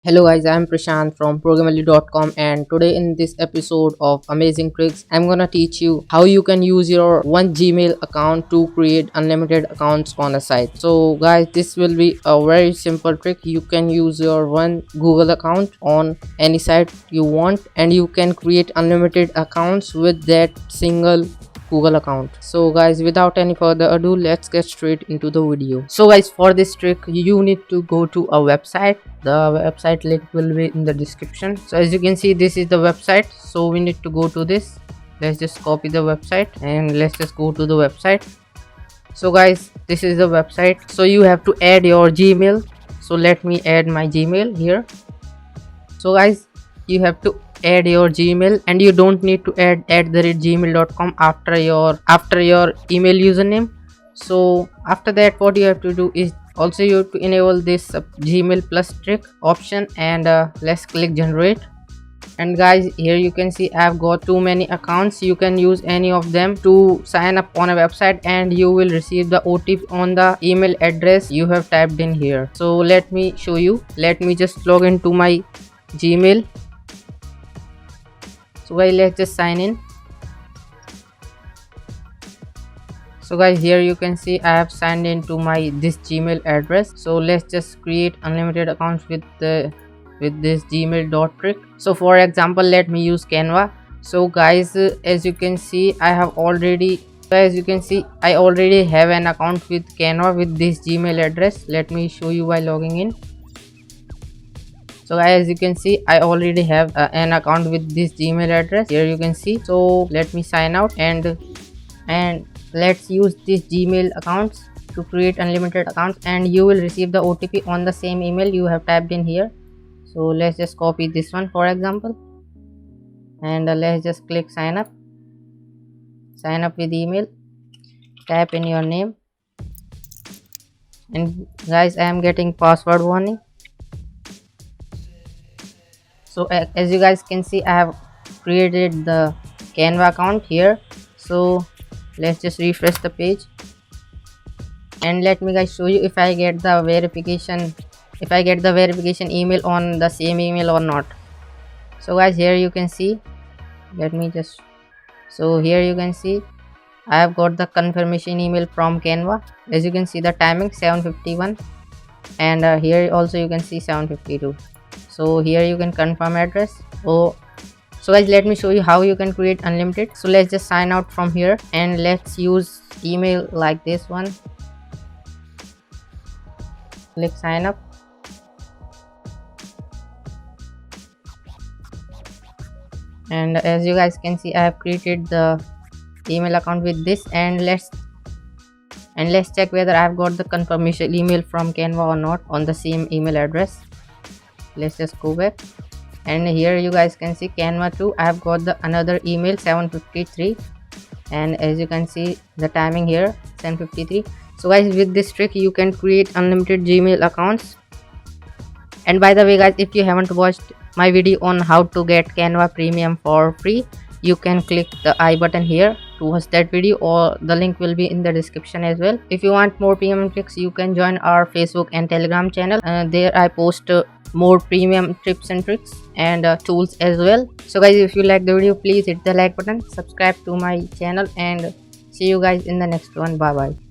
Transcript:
Hello guys, I am Prashant from programmally.com, and today in this episode of Amazing Tricks, I'm gonna teach you how you can use your one Gmail account to create unlimited accounts on a site. So guys, this will be a very simple trick. You can use your one Google account on any site you want, and you can create unlimited accounts with that single Google account. So guys, without any further ado, let's get straight into the video. So guys, for this trick you need to go to a website. The website link will be in the description. So as you can see, this is the website, so we need to go to this. Let's just copy the website and let's just go to the website. So guys, this is the website. So you have to add your Gmail. So let me add my Gmail here. So guys, you have to add your Gmail, and you don't need to add @gmail.com after your email username. So after that, what you have to do is also you have to enable this Gmail plus trick option, and let's click generate. And guys, here you can see I've got too many accounts. You can use any of them to sign up on a website, and you will receive the OTP on the email address you have typed in here. So let me show you. Let me just log into my Gmail. So guys, let's just sign in. So guys, here you can see I have signed into my this Gmail address. So let's just create unlimited accounts with this Gmail dot trick. So for example, let me use Canva. So guys, as you can see, I already have an account with Canva with this Gmail address. Let me show you by logging in. So guys, as you can see, I already have an account with this Gmail address. Here you can see. So let me sign out, and let's use this Gmail accounts to create unlimited accounts, and you will receive the OTP on the same email you have typed in here. So let's just copy this one for example, and let's just click sign up with email. Type in your name, and guys, I am getting password warning. So as you guys can see, I have created the Canva account here. So let's just refresh the page, and let me guys show you if I get the verification email on the same email or not. So guys, here you can see, here you can see I have got the confirmation email from Canva. As you can see, the timing 7:51, and here also you can see 7:52. So here you can confirm address. So guys, let me show you how you can create unlimited. So let's just sign out from here, and let's use email like this one. Click sign up, and as you guys can see, I have created the email account with this, and let's check whether I've got the confirmation email from Canva or not on the same email address. Let's just go back, and here you guys can see Canva 2. I've got the another email 7:53, and as you can see the timing here 7:53. So guys, with this trick you can create unlimited Gmail accounts. And by the way guys, if you haven't watched my video on how to get Canva Premium for free, you can click the I button here to watch that video, or the link will be in the description as well. If you want more premium tricks, you can join our Facebook and Telegram channel. There I post more premium tips and tricks and tools as well. So guys, if you like the video, please hit the like button, subscribe to my channel, and see you guys in the next one. Bye bye.